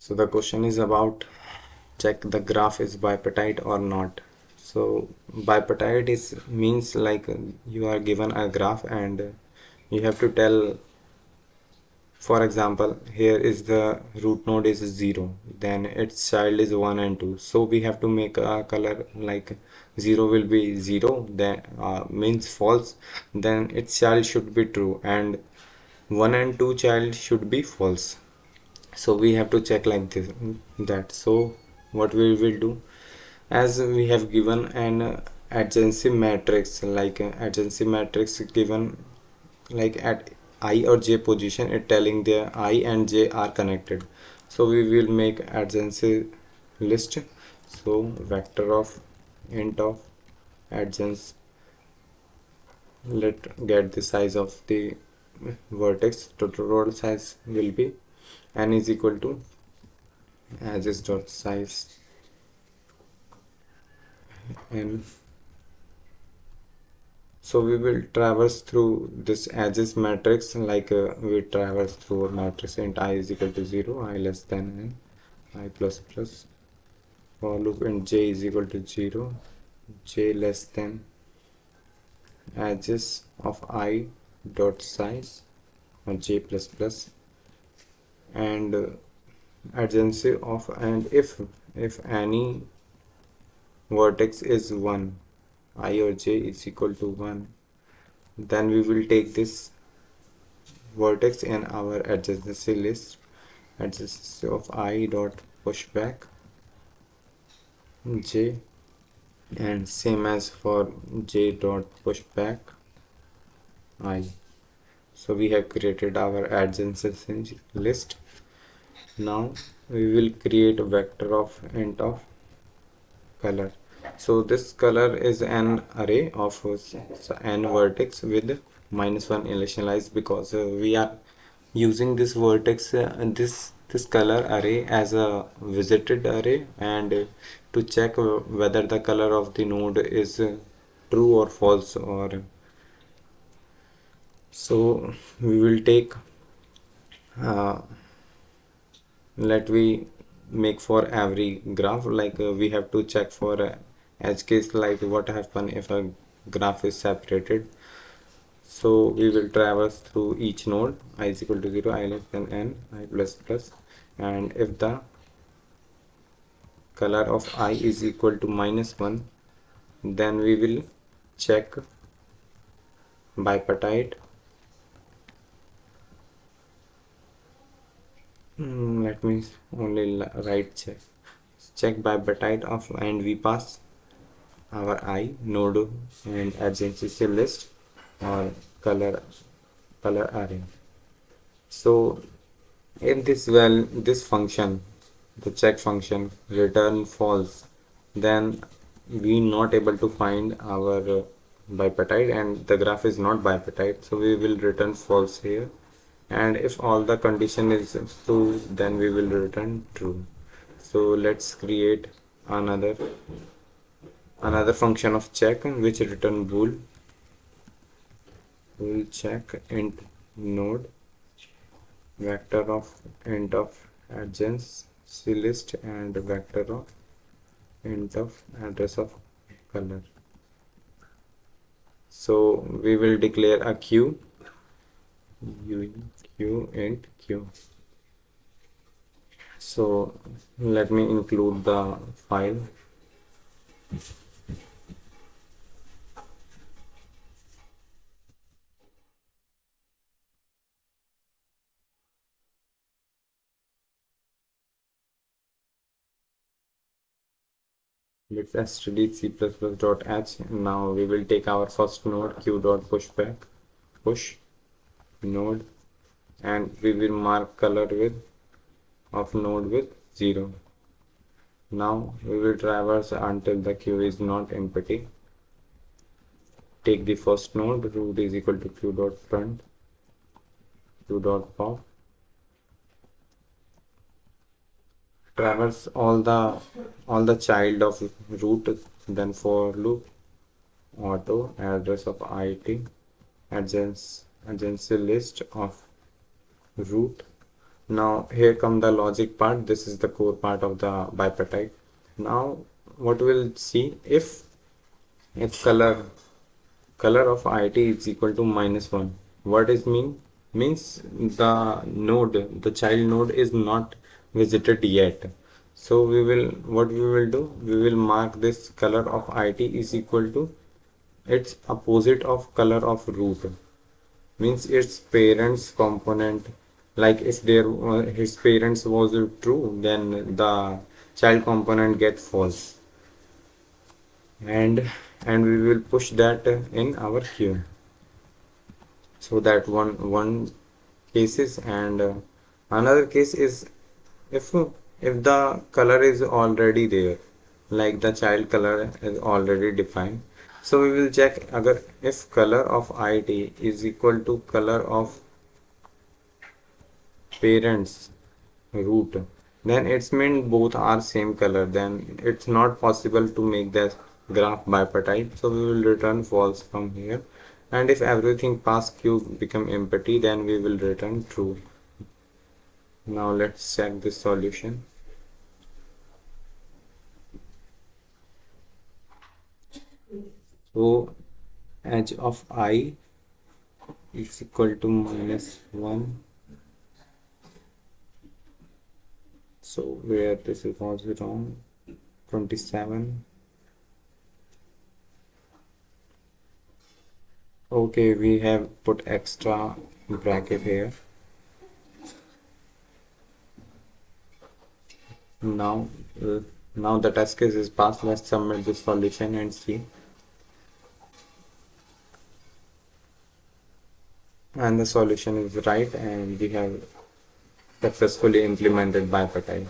So the question is about check the graph is bipartite or not. So bipartite is means like you are given a graph and you have to tell, for example, here is the root node is 0, then its child is 1 and 2. So we have to make a color like 0 will be 0, then means false, then its child should be true, and 1 and 2 child should be false. So we have to check like this, that. So what we will do, as we have given an adjacency matrix, like adjacency matrix given like at I or j position, it telling their I and j are connected. So we will make adjacency list. So vector of int of adjacency, let get the size of the vertex. Total size will be n is equal to edges dot size n. So we will traverse through this edges matrix like we traverse through a matrix int I is equal to 0, I less than n, I plus plus, for loop int j is equal to 0, j less than edges of I dot size or j plus plus, and adjacency of, and if any vertex is 1, I or j is equal to 1, then we will take this vertex in our adjacency list. Adjacency of I dot pushback j, and same as for j dot pushback I. So we have created our adjacency list. Now we will create a vector of int of color. So this color is an array of n vertex with -1 initialized, because we are using this vertex this color array as a visited array, and to check whether the color of the node is true or false. Or so we will take let we make for every graph, like we have to check for edge case, like what happen if a graph is separated. So we will traverse through each node, I is equal to 0, I less than n, I plus plus, and if the color of I is equal to -1, then we will check bipartite. Let me only write check bipartite of, and we pass our I node and adjacency list or color array. So if this function, the check function, return false, then we not able to find our bipartite, and the graph is not bipartite, so we will return false here. And if all the condition is true, then we will return true. So let's create another function of check which return bool. We'll check int node, vector of int of adjacency list, and vector of int of address of color. So we will declare a queue, int q. So let me include the file. Let's std c++.h. Now we will take our first node q dot push node, and we will mark color with of node with 0. Now we will traverse until the queue is not empty. Take the first node, root is equal to q dot front, q dot pop. Traverse all the child of root, then for loop auto address of it adjacency list of root Now here come the logic part. This is the core part of the bipartite. Now what we'll see, if color of IT is equal to -1. What is mean? Means the child node is not visited yet. So what we will do? We will mark this color of IT is equal to its opposite of color of root. Means its parents component. Like if his parents was true, then the child component get false, and we will push that in our queue. So that one cases, and another case is if the color is already there, like the child color is already defined. So we will check if color of IT is equal to color of parents root, then it's mean both are same color, then it's not possible to make the graph bipartite. So we will return false from here, and if everything past q become empty, then we will return true. Now let's check this solution. So edge of I is equal to -1. So where this is also wrong, 27. Okay, we have put extra bracket here. Now, now the test case is passed. Let's submit the solution and see. And the solution is right, and we have successfully implemented bipartite.